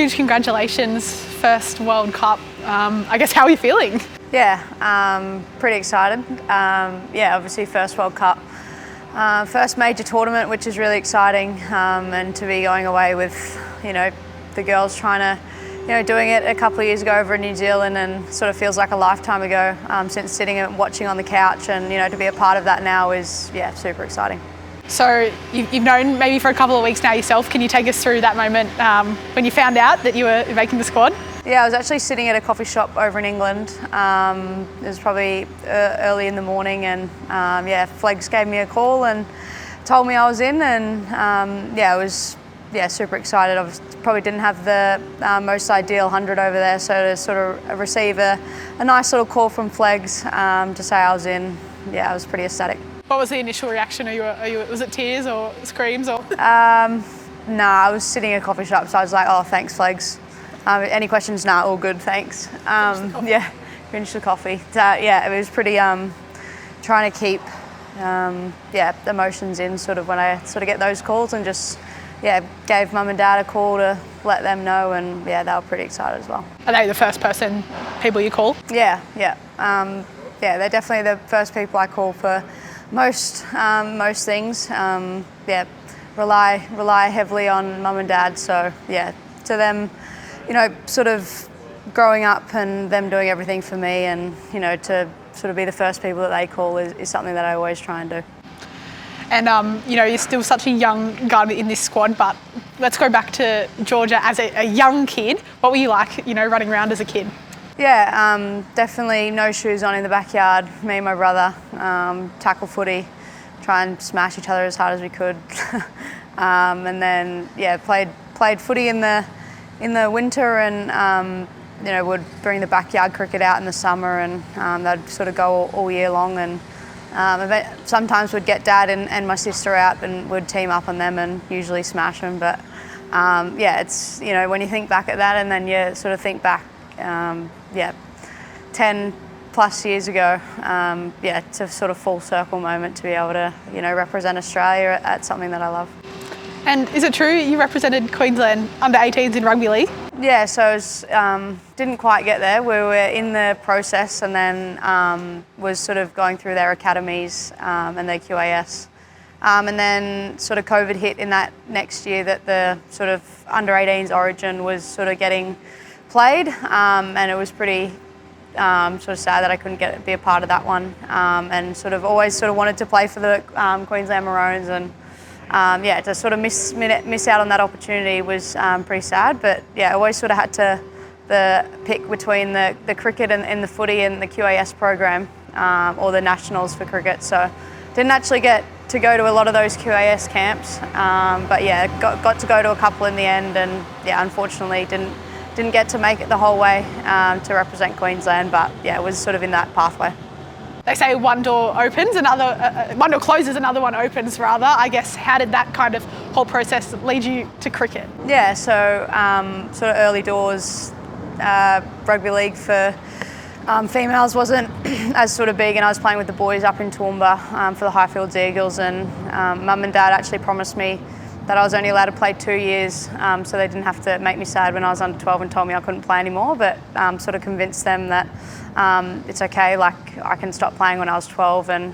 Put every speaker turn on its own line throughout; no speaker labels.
huge congratulations, first World Cup. I guess, how are you feeling?
Yeah, pretty excited. Yeah, obviously first World Cup. First major tournament, which is really exciting, and to be going away with, the girls trying to, doing it a couple of years ago over in New Zealand, and sort of feels like a lifetime ago since sitting and watching on the couch, and to be a part of that now is, yeah, super exciting.
So you've known maybe for a couple of weeks now yourself. Can you take us through that moment when you found out that you were making the squad?
Yeah, I was actually sitting at a coffee shop over in England. It was probably early in the morning, and yeah, Flegs gave me a call and told me I was in, and yeah, I was super excited. I probably didn't have the most ideal 100 over there, so to sort of receive a nice little call from Flegs to say I was in, yeah, I was pretty ecstatic.
What was the initial reaction? Was it tears or screams or?
No, I was sitting at a coffee shop, so I was like, oh, thanks, Flegs. Any questions? Nah, all good, thanks. Yeah, finished the coffee. Yeah, it was pretty trying to keep the emotions in sort of when I sort of get those calls, and just gave mum and dad a call to let them know, and yeah, they were pretty excited as well.
Are they the first people you call?
Yeah, they're definitely the first people I call for most things. Yeah, rely heavily on mum and dad. So yeah, to them, sort of growing up and them doing everything for me, and to sort of be the first people that they call is something that I always try and do.
And you're still such a young gun in this squad, but let's go back to Georgia as a young kid. What were you like, running around as a kid?
Yeah, definitely no shoes on in the backyard. Me and my brother, tackle footy, try and smash each other as hard as we could. And then played footy in the winter, and would bring the backyard cricket out in the summer, and they'd sort of go all year long, and sometimes we'd get dad and my sister out, and we'd team up on them and usually smash them. But it's when you think back at that, and then you sort of think back 10 plus years ago, it's a sort of full circle moment to be able to represent Australia at something that I love.
And is it true you represented Queensland under-18s in rugby league?
Yeah, so I was, didn't quite get there. We were in the process, and then was sort of going through their academies and their QAS. And then sort of COVID hit in that next year, that the sort of under-18s origin was sort of getting played, and it was pretty sort of sad that I couldn't be a part of that one, and sort of always sort of wanted to play for the Queensland Maroons, and to sort of miss out on that opportunity was pretty sad. But yeah, I always sort of had to pick between the cricket and the footy and the QAS program, or the nationals for cricket. So didn't actually get to go to a lot of those QAS camps, but yeah, got to go to a couple in the end, and yeah, unfortunately didn't get to make it the whole way to represent Queensland. But yeah, it was sort of in that pathway.
They say one door opens, one door closes, another one opens rather. I guess, how did that kind of whole process lead you to cricket? Yeah,
so sort of early doors, rugby league for females wasn't as sort of big, and I was playing with the boys up in Toowoomba for the Highfields Eagles, and mum and dad actually promised me that I was only allowed to play 2 years, so they didn't have to make me sad when I was under 12 and told me I couldn't play anymore, but sort of convinced them that it's okay, like I can stop playing when I was 12, and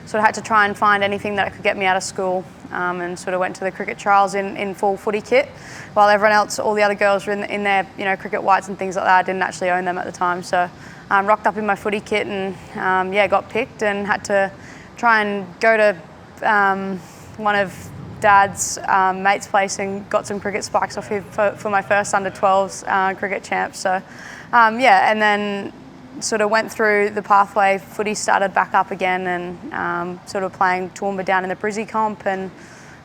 sort of had to try and find anything that could get me out of school, and sort of went to the cricket trials in full footy kit, while everyone else, all the other girls were in their cricket whites and things like that. I didn't actually own them at the time, so rocked up in my footy kit, and got picked, and had to try and go to one of Dad's mate's place and got some cricket spikes off him for my first under 12s cricket champ. So and then sort of went through the pathway. Footy started back up again, and sort of playing Toowoomba down in the Brizzy comp, and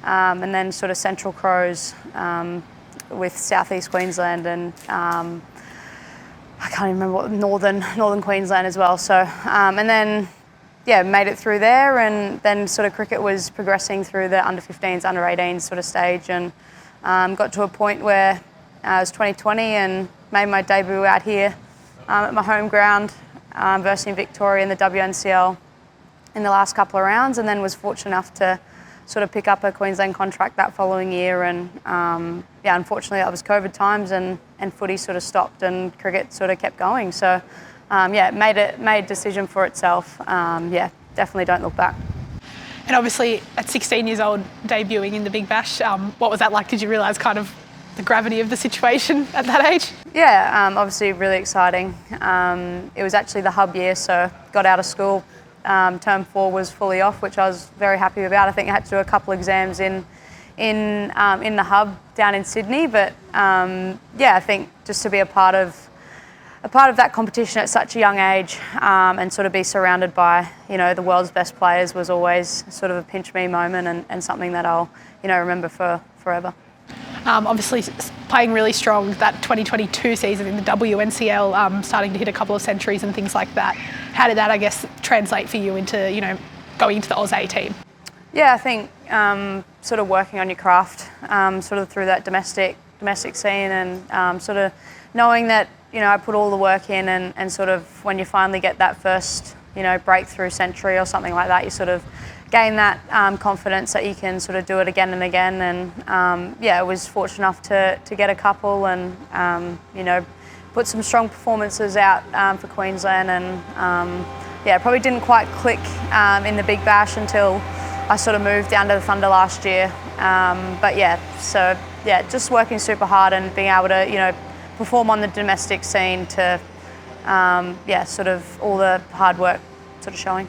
then sort of Central Crows with Southeast Queensland, and I can't even remember what Northern Queensland as well. So and then made it through there, and then sort of cricket was progressing through the under 15s, under 18s sort of stage, and got to a point where it was 2020 and made my debut out here at my home ground versus Victoria in the WNCL in the last couple of rounds, and then was fortunate enough to sort of pick up a Queensland contract that following year, and yeah, unfortunately that was COVID times, and footy sort of stopped and cricket sort of kept going. So yeah, it made a decision for itself. Yeah, definitely don't look back.
And obviously at 16 years old, debuting in the Big Bash, what was that like? Did you realise kind of the gravity of the situation at that age?
Yeah, obviously really exciting. It was actually the hub year, so got out of school. Term 4 was fully off, which I was very happy about. I think I had to do a couple exams in the hub down in Sydney, but yeah, I think just to be a part of that competition at such a young age, and sort of be surrounded by, you know, the world's best players was always sort of a pinch me moment, and something that I'll, you know, remember for forever.
Obviously playing really strong that 2022 season in the WNCL, starting to hit a couple of centuries and things like that. How did that, I guess, translate for you into, you know, going into the Aussie team?
Yeah, I think sort of working on your craft, sort of through that domestic scene, and sort of knowing that, you know, I put all the work in, and sort of when you finally get that first, you know, breakthrough century or something like that, you sort of gain that confidence that you can sort of do it again and again. And yeah, I was fortunate enough to get a couple, and you know, put some strong performances out for Queensland, and yeah, probably didn't quite click in the Big Bash until I sort of moved down to the Thunder last year. But yeah, so yeah, just working super hard and being able to, you know, perform on the domestic scene to yeah, sort of all the hard work sort of showing.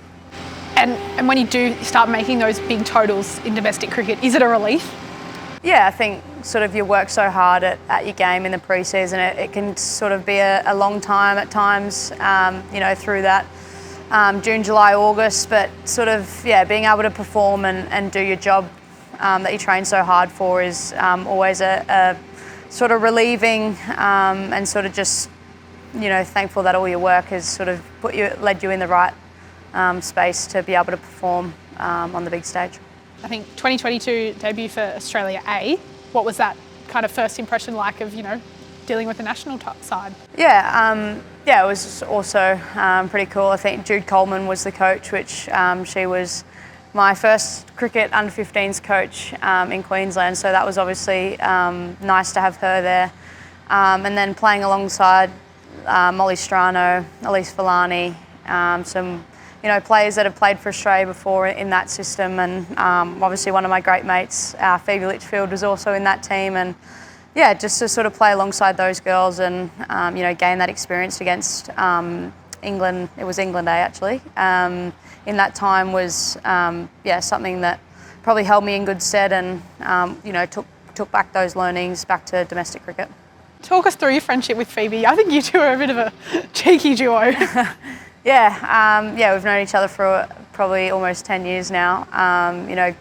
And when you do start making those big totals in domestic cricket, is it a relief?
Yeah, I think sort of you work so hard at your game in the pre-season, it can sort of be a long time at times, you know, through that June, July, August, but sort of, yeah, being able to perform and do your job that you train so hard for is always a sort of relieving, and sort of just, you know, thankful that all your work has sort of led you in the right space to be able to perform on the big stage.
I think 2022 debut for Australia A. What was that kind of first impression like of, you know, dealing with the national side?
Yeah, yeah, it was also pretty cool. I think Jude Coleman was the coach, which she was my first cricket under-15s coach in Queensland, so that was obviously nice to have her there. And then playing alongside Molly Strano, Elise Villani, some, you know, players that have played for Australia before in that system, and obviously one of my great mates, Phoebe Litchfield, was also in that team, and yeah, just to sort of play alongside those girls and you know, gain that experience against England. It was England A actually. In that time was yeah, something that probably held me in good stead, and you know, took back those learnings back to domestic cricket.
Talk us through your friendship with Phoebe. I think you two are a bit of a cheeky duo.
Yeah, yeah, we've known each other for probably almost 10 years now. You know,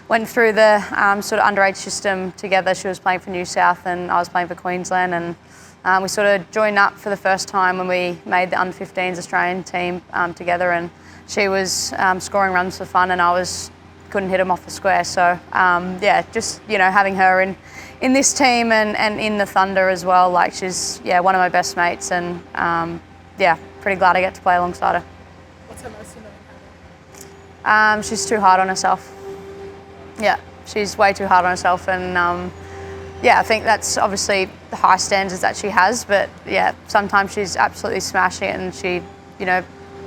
went through the sort of underage system together. She was playing for New South and I was playing for Queensland, and we sort of joined up for the first time when we made the under-15s Australian team together, and she was scoring runs for fun and I couldn't hit them off the square. So yeah, just, you know, having her in this team and in the Thunder as well, like she's, yeah, one of my best mates, and yeah, pretty glad I get to play alongside her.
What's her most annoying habit?
She's too hard on herself. Yeah, she's way too hard on herself, and yeah, I think that's obviously the high standards that she has, but yeah, sometimes she's absolutely smashing it and she, you know,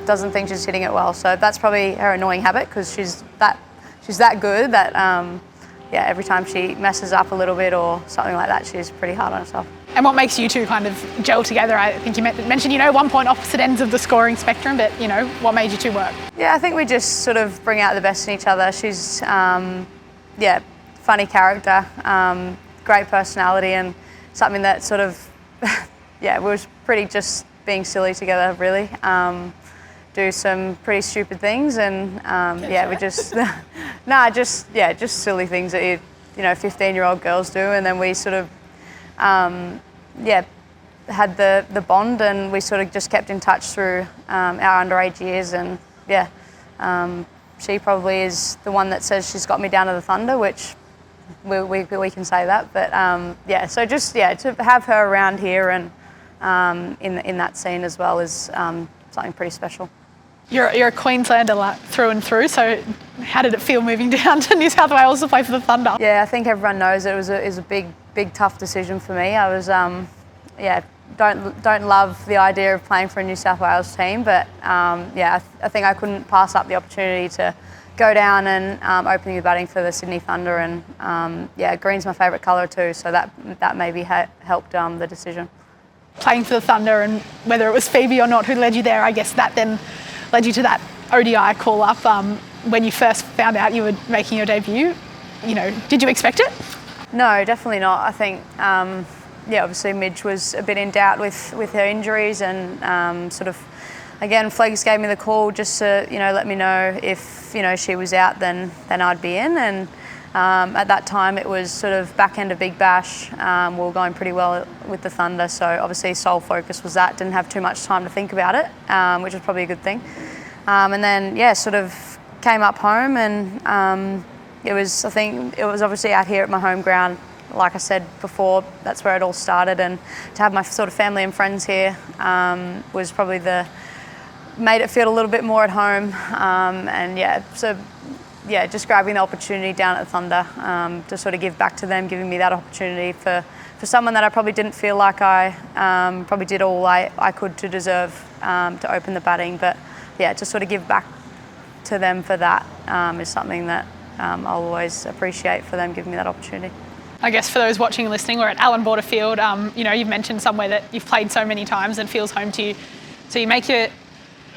doesn't think she's hitting it well. So that's probably her annoying habit, because she's that good that yeah, every time she messes up a little bit or something like that, she's pretty hard on herself.
And what makes you two kind of gel together? I think you mentioned, you know, one point opposite ends of the scoring spectrum, but, you know, what made you two work?
Yeah, I think we just sort of bring out the best in each other. She's, yeah, funny character, great personality, and something that sort of, yeah, we was pretty just being silly together, really. Do some pretty stupid things, and yeah, we just, just silly things that you know, 15-year-old girls do, and then we sort of, yeah, had the bond, and we sort of just kept in touch through our underage years, and yeah, she probably is the one that says she's got me down to the Thunder, which we can say that, but yeah, so just, yeah, to have her around here and in that scene as well is something pretty special.
You're a Queenslander like, through and through, so how did it feel moving down to New South Wales to play for the Thunder?
Yeah, I think everyone knows it was a big tough decision for me. I was don't love the idea of playing for a New South Wales team, but I think I couldn't pass up the opportunity to go down and opening the batting for the Sydney Thunder, and green's my favourite colour too, so that maybe helped the decision.
Playing for the Thunder, and whether it was Phoebe or not who led you there, I guess that then led you to that ODI call up when you first found out you were making your debut. You know, did you expect it?
No, definitely not. I think obviously Midge was a bit in doubt with her injuries, and again, Fleggs gave me the call just to let me know if she was out, then I'd be in. And at that time it was sort of back end of Big Bash. We were going pretty well with the Thunder, so obviously sole focus was that. Didn't have too much time to think about it, which was probably a good thing. And then sort of came up home, and it was obviously out here at my home ground. Like I said before, that's where it all started, and to have my sort of family and friends here was probably made it feel a little bit more at home. Just grabbing the opportunity down at the Thunder to sort of give back to them, giving me that opportunity for someone that I probably didn't feel like I probably did all I could to deserve to open the batting. But to sort of give back to them for that is something that I'll always appreciate, for them giving me that opportunity.
I guess for those watching and listening, we're at Allan Border Field. You've mentioned somewhere that you've played so many times and feels home to you. So you make your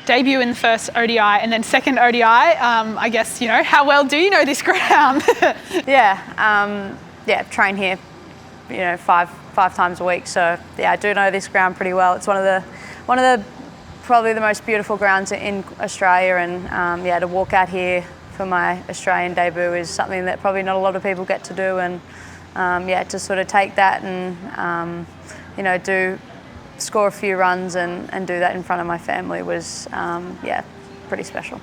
debut in the first ODI, and then second ODI. I guess, how well do you know this ground?
Train here, five times a week. So I do know this ground pretty well. It's one of the probably the most beautiful grounds in Australia, and to walk out here for my Australian debut is something that probably not a lot of people get to do, and to sort of take that and score a few runs and do that in front of my family was pretty special.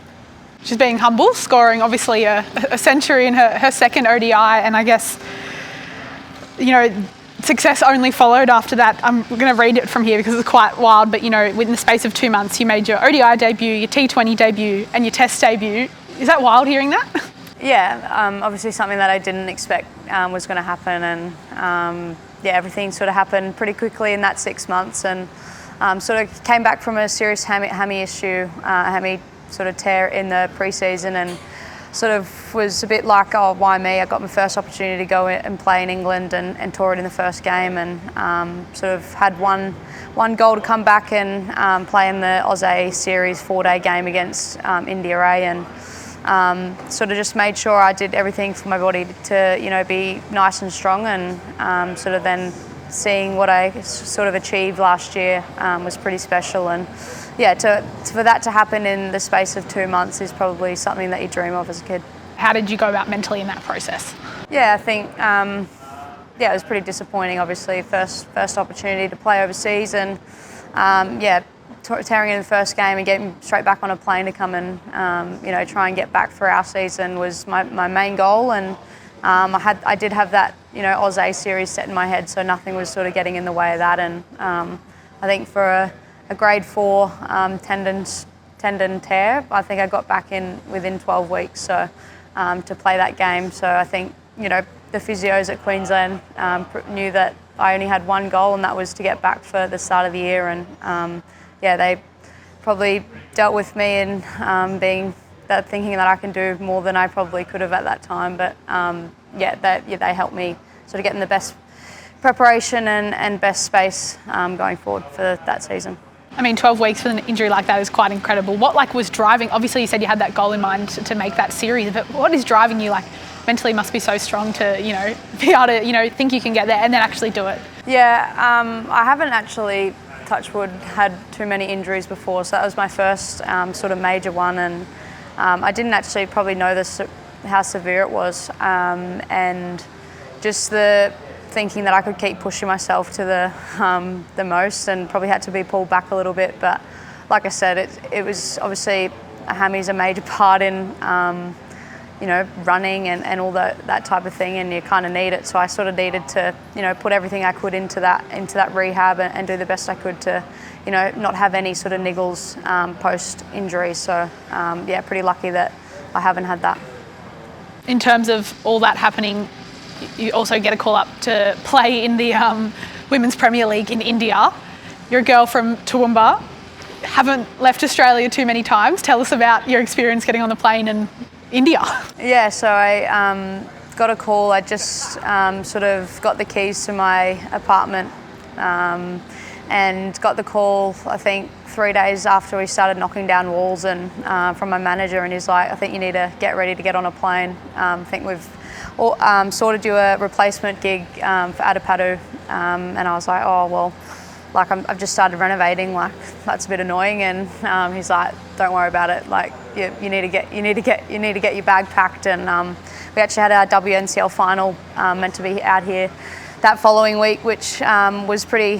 She's being humble, scoring obviously a century in her second ODI, and I guess success only followed after that. I'm going to read it from here because it's quite wild, but within the space of 2 months you made your ODI debut, your T20 debut and your Test debut. Is that wild hearing that?
Yeah, obviously something that I didn't expect was going to happen, and everything sort of happened pretty quickly in that 6 months, and sort of came back from a serious hammy issue, hammy sort of tear in the pre-season, and sort of was a bit like, oh, why me? I got my first opportunity to go and play in England and tour it in the first game, and sort of had one goal to come back and play in the Aussie series 4-day game against India, and sort of just made sure I did everything for my body to be nice and strong, and sort of then seeing what I sort of achieved last year was pretty special. And for that to happen in the space of 2 months is probably something that you dream of as a kid.
How did you go about mentally in that process?
Yeah, I think it was pretty disappointing. Obviously, first opportunity to play overseas, and tearing in the first game and getting straight back on a plane to come and try and get back for our season was my main goal, and I did have that Aussie series set in my head, so nothing was sort of getting in the way of that. And I think for a grade 4 tendon tear, I think I got back in within 12 weeks to play that game. So I think the physios at Queensland knew that I only had one goal, and that was to get back for the start of the year, and they probably dealt with me in thinking that I can do more than I probably could have at that time. But they helped me sort of get in the best preparation and best space going forward for that season.
I mean, 12 weeks with an injury like that is quite incredible. What was driving? Obviously, you said you had that goal in mind to make that series, but what is driving you? Mentally, must be so strong to be able to think you can get there and then actually do it. Yeah,
I haven't actually, touch wood, had too many injuries before, so that was my first sort of major one, and I didn't actually probably know how severe it was, and just the thinking that I could keep pushing myself to the most, and probably had to be pulled back a little bit. But like I said, it was obviously a hammy's a major part in running and all that type of thing, and you kind of need it. So I sort of needed to, put everything I could into that rehab and do the best I could to, not have any sort of niggles post-injury. So, pretty lucky that I haven't had that.
In terms of all that happening, you also get a call up to play in the Women's Premier League in India. You're a girl from Toowoomba, haven't left Australia too many times. Tell us about your experience getting on the plane in India.
Yeah, so I got a call. I just sort of got the keys to my apartment and got the call, I think, 3 days after we started knocking down walls, and from my manager, and he's like, I think you need to get ready to get on a plane. I think we've sorted you a replacement gig for Adipadu, and I was like, oh, well, like I've just started renovating, like that's a bit annoying. And he's like, don't worry about it. Like you need to get your bag packed. And we actually had our WNCL final meant to be out here that following week, which was pretty,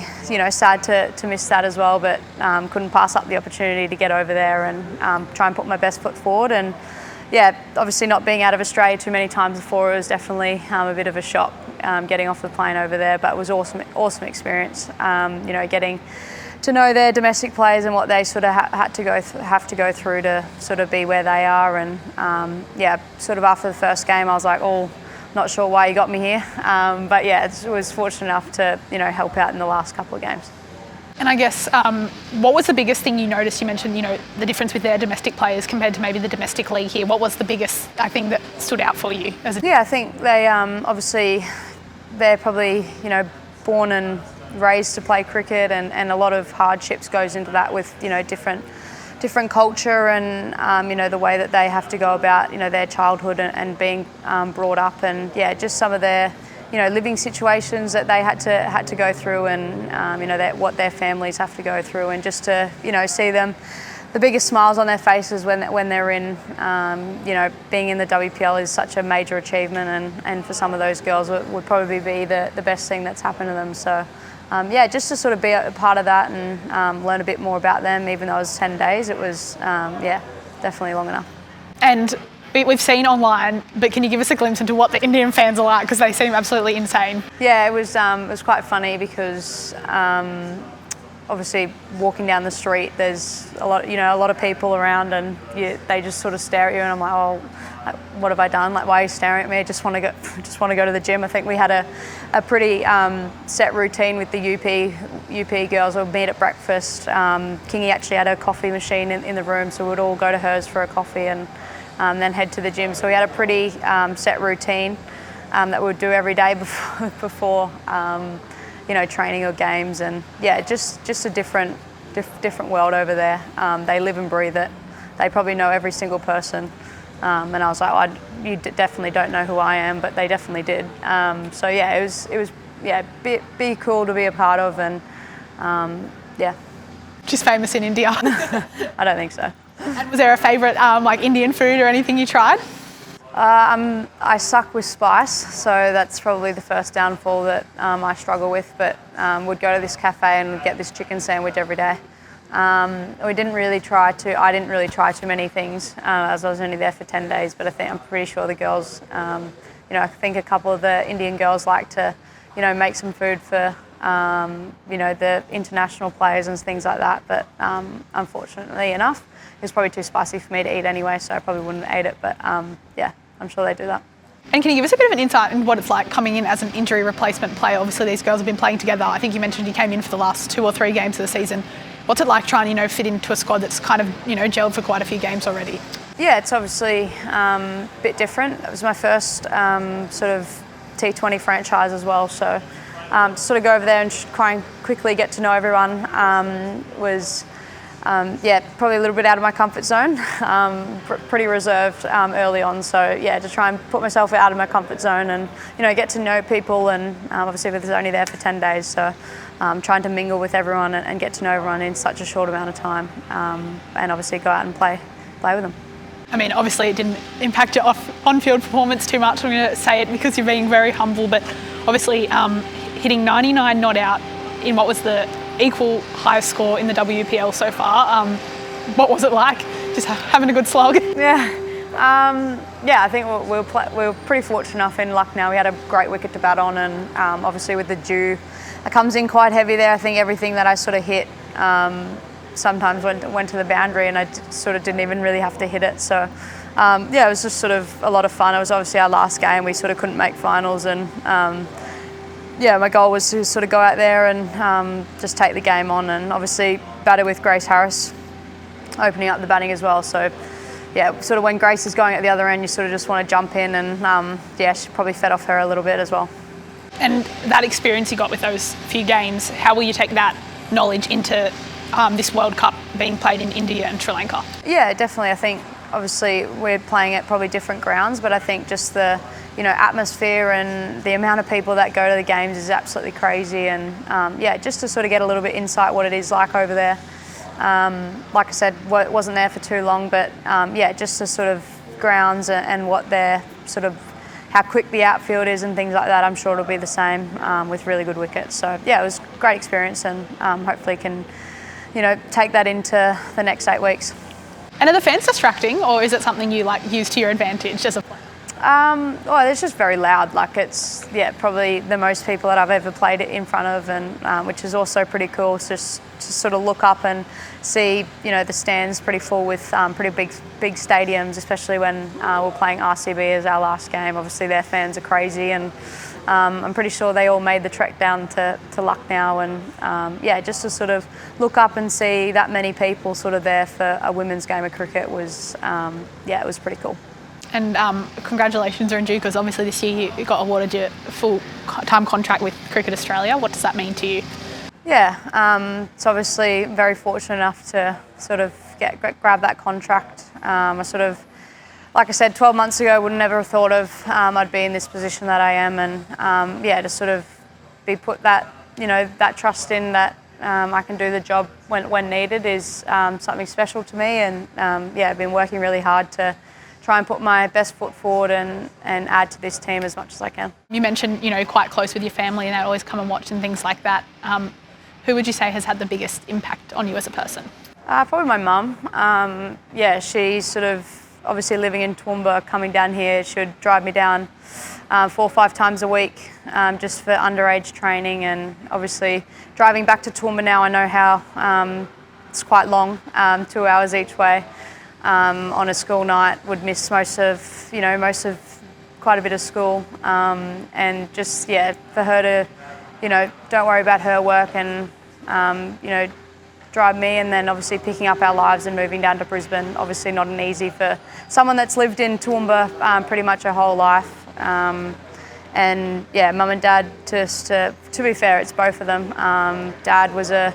sad to miss that as well. But couldn't pass up the opportunity to get over there and try and put my best foot forward. And yeah, obviously not being out of Australia too many times before, it was definitely a bit of a shock getting off the plane over there, but it was awesome experience. Getting to know their domestic players and what they sort of have to go through to sort of be where they are. And sort of after the first game, I was like, oh, not sure why you got me here, but yeah, it was fortunate enough to help out in the last couple of games.
And I guess, what was the biggest thing you noticed? You mentioned, the difference with their domestic players compared to maybe the domestic league here. What was the biggest thing that stood out for you?
Yeah, I think they obviously they're probably born and raised to play cricket, and a lot of hardships goes into that with different culture and the way that they have to go about their childhood and being brought up, and just some of their living situations that they had to go through, and what their families have to go through, and just to see them, the biggest smiles on their faces when they're in, being in the WPL is such a major achievement, and for some of those girls it would probably be the best thing that's happened to them. So just to sort of be a part of that and learn a bit more about them, even though it was 10 days, it was definitely long enough.
And we've seen online, but can you give us a glimpse into what the Indian fans are like? Because they seem absolutely insane. Yeah,
it was quite funny because obviously walking down the street, there's a lot of people around, and they just sort of stare at you, and I'm like, oh, what have I done? Like, why are you staring at me? I just want to go to the gym. I think we had a pretty set routine with the UP girls. We'd meet at breakfast. Kingy actually had a coffee machine in the room, so we'd all go to hers for a coffee and then head to the gym. So we had a pretty set routine that we would do every day before training or games, and just a different world over there. They live and breathe it. They probably know every single person, and I was like, you definitely don't know who I am, but they definitely did. It was be cool to be a part of, and
She's famous in India.
I don't think so.
And was there a favourite Indian food or anything you tried?
I suck with spice, so that's probably the first downfall that I struggle with, but would go to this cafe and get this chicken sandwich every day. I didn't really try too many things as I was only there for 10 days, but I'm pretty sure the girls, I think a couple of the Indian girls like to, make some food for, the international players and things like that, but unfortunately enough, it was probably too spicy for me to eat anyway, so I probably wouldn't have ate it, but I'm sure they do that.
And can you give us a bit of an insight into what it's like coming in as an injury replacement player? Obviously these girls have been playing together. I think you mentioned you came in for the last 2 or 3 games of the season. What's it like trying to, fit into a squad that's kind of, gelled for quite a few games already? Yeah,
it's obviously a bit different. It was my first sort of T20 franchise as well, so to sort of go over there and try and quickly get to know everyone was probably a little bit out of my comfort zone, pretty reserved early on. So to try and put myself out of my comfort zone and get to know people, and obviously I was only there for 10 days, so trying to mingle with everyone and get to know everyone in such a short amount of time, and obviously go out and play with them.
I mean, obviously it didn't impact your on-field performance too much. I'm going to say it because you're being very humble, but obviously hitting 99 not out in what was the equal highest score in the WPL so far. What was it like? Just having a good slog?
Yeah, Yeah, I think we were pretty fortunate enough in Lucknow. We had a great wicket to bat on, and obviously with the dew, it comes in quite heavy there. I think everything that I sort of hit sometimes went to the boundary, and I sort of didn't even really have to hit it. So yeah, it was just sort of a lot of fun. It was obviously our last game. We sort of couldn't make finals, and yeah, my goal was to sort of go out there and just take the game on, and obviously batter with Grace Harris opening up the batting as well. So yeah, sort of when Grace is going at the other end, you sort of just want to jump in, and yeah, she probably fed off her a little bit as well.
And that experience you got with those few games, how will you take that knowledge into this World Cup being played in India and Sri Lanka? Yeah,
definitely. I think obviously we're playing at probably different grounds, but I think just the atmosphere and the amount of people that go to the games is absolutely crazy, and yeah, just to sort of get a little bit insight what it is like over there. Like I said, wasn't there for too long, but yeah, just the sort of grounds and what they're sort of, how quick the outfield is and things like that. I'm sure it'll be the same with really good wickets. So yeah, it was a great experience, and hopefully can, take that into the next 8 weeks.
And are the fans distracting, or is it something you use to your advantage as a player?
Well, it's just very loud. Like it's, yeah, probably the most people that I've ever played it in front of, and which is also pretty cool. Just to sort of look up and see, the stands pretty full with pretty big stadiums, especially when we're playing RCB as our last game. Obviously, their fans are crazy, and I'm pretty sure they all made the trek down to Lucknow, and yeah, just to sort of look up and see that many people sort of there for a women's game of cricket was, yeah, it was pretty cool.
And congratulations are in due, because obviously this year you got awarded your full-time contract with Cricket Australia. What does that mean to you?
Yeah, so obviously very fortunate enough to sort of grab that contract. I sort of, like I said, 12 months ago, would never have thought of I'd be in this position that I am, and yeah, to sort of be put that, that trust in that I can do the job when needed is something special to me, and yeah, I've been working really hard to try and put my best foot forward and add to this team as much as I can. You
mentioned, quite close with your family and they always come and watch and things like that. Who would you say has had the biggest impact on you as a person?
Probably my mum. Yeah, she's sort of obviously living in Toowoomba, coming down here. She would drive me down 4 or 5 times a week just for underage training, and obviously driving back to Toowoomba now, I know how it's quite long, 2 hours each way. On a school night, would miss most of quite a bit of school, and just, yeah, for her to, don't worry about her work and, drive me, and then obviously picking up our lives and moving down to Brisbane, obviously not an easy for someone that's lived in Toowoomba pretty much her whole life. And yeah, mum and dad, to be fair, it's both of them. Dad was a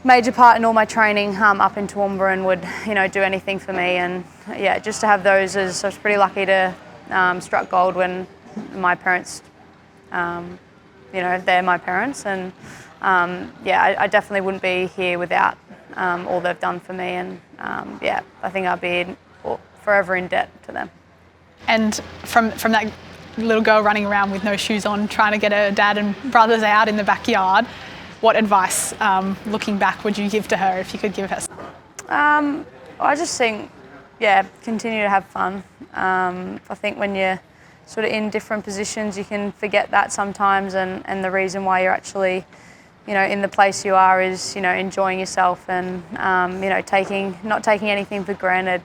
major part in all my training up in Toowoomba, and would do anything for me, and yeah, just to have those, I was pretty lucky to struck gold when my parents, they're my parents, and yeah, I definitely wouldn't be here without all they've done for me, and yeah, I think I'll be forever in debt to them.
And from that little girl running around with no shoes on, trying to get her dad and brothers out in the backyard, what advice, looking back, would you give to her if you could give her some?
I just think, yeah, continue to have fun. I think when you're sort of in different positions, you can forget that sometimes, and the reason why you're actually, in the place you are is, enjoying yourself and, not taking anything for granted,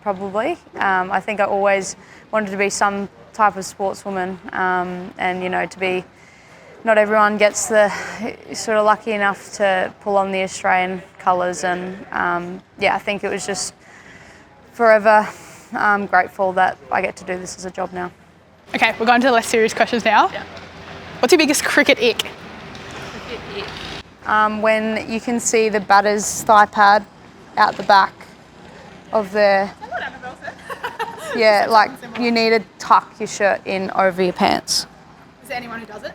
probably. I think I always wanted to be some type of sportswoman, and, to be, not everyone gets the sort of lucky enough to pull on the Australian colours, and yeah, I think it was just forever grateful that I get to do this as a job now.
Okay, we're going to the less serious questions now. Yeah. What's your biggest cricket ick?
When you can see the batter's thigh pad out the back of their... Yeah, like you need to tuck your shirt in over your pants.
Is there anyone who does it?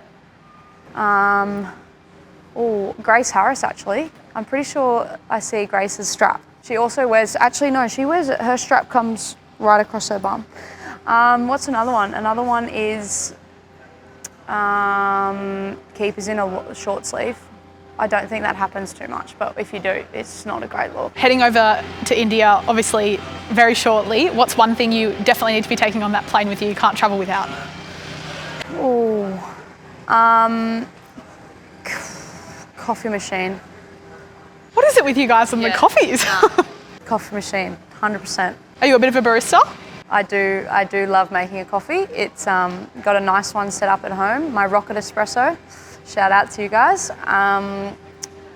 Grace Harris, actually. I'm pretty sure I see Grace's strap. She also wears, her strap comes right across her bum. What's another one? Another one is keepers in a short sleeve. I don't think that happens too much, but if you do, it's not a great look.
Heading over to India, obviously, very shortly, what's one thing you definitely need to be taking on that plane with you can't travel without?
Ooh, coffee machine.
What is it with you guys and the coffees?
Coffee machine, 100%.
Are you a bit of a barista?
I do love making a coffee. It's got a nice one set up at home, my Rocket Espresso. Shout out to you guys.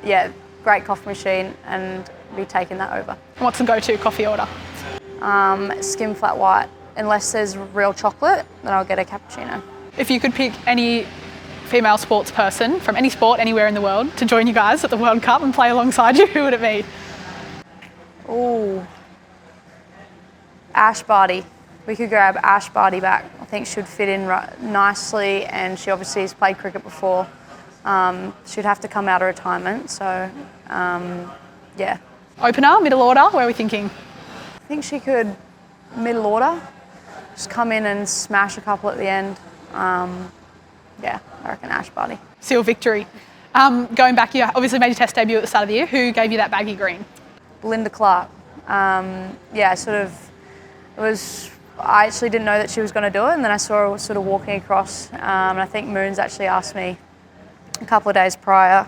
Yeah, great coffee machine, and be taking that over.
What's the go-to coffee order?
Skim flat white. Unless there's real chocolate, then I'll get a cappuccino.
If you could pick any female sports person from any sport anywhere in the world to join you guys at the World Cup and play alongside you, who would it be?
Ooh. Ash Barty. We could grab Ash Barty back. I think she'd fit in nicely, and she obviously has played cricket before. She'd have to come out of retirement, so yeah.
Opener, middle order, where are we thinking?
I think she could middle order, just come in and smash a couple at the end. Yeah, I reckon Ash Barty.
Seal victory. Going back, you obviously made your test debut at the start of the year. Who gave you that baggy green?
Belinda Clark. Yeah, sort of. I actually didn't know that she was going to do it, and then I saw her sort of walking across, and I think Moons actually asked me a couple of days prior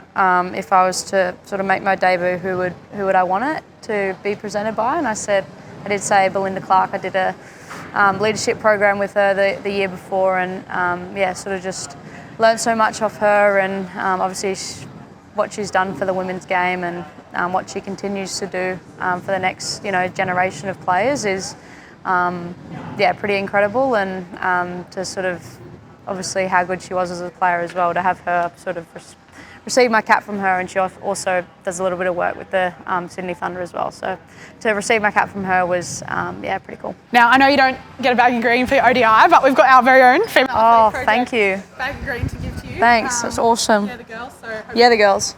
if I was to sort of make my debut, who would I want it to be presented by, and I did say Belinda Clark. I did a leadership program with her the year before, and yeah, sort of just learned so much off her, and obviously what she's done for the women's game, and what she continues to do for the next generation of players is yeah, pretty incredible, and to sort of obviously how good she was as a player as well, to have her sort of receive my cap from her, and she also does a little bit of work with the Sydney Thunder as well. So to receive my cap from her was yeah, pretty cool.
Now I know you don't get a baggy green for your ODI, but we've got our very own female
athlete
project
thank you.
Baggy green to give to you.
Thanks, that's awesome.
Yeah, the girls. So
yeah, the girls.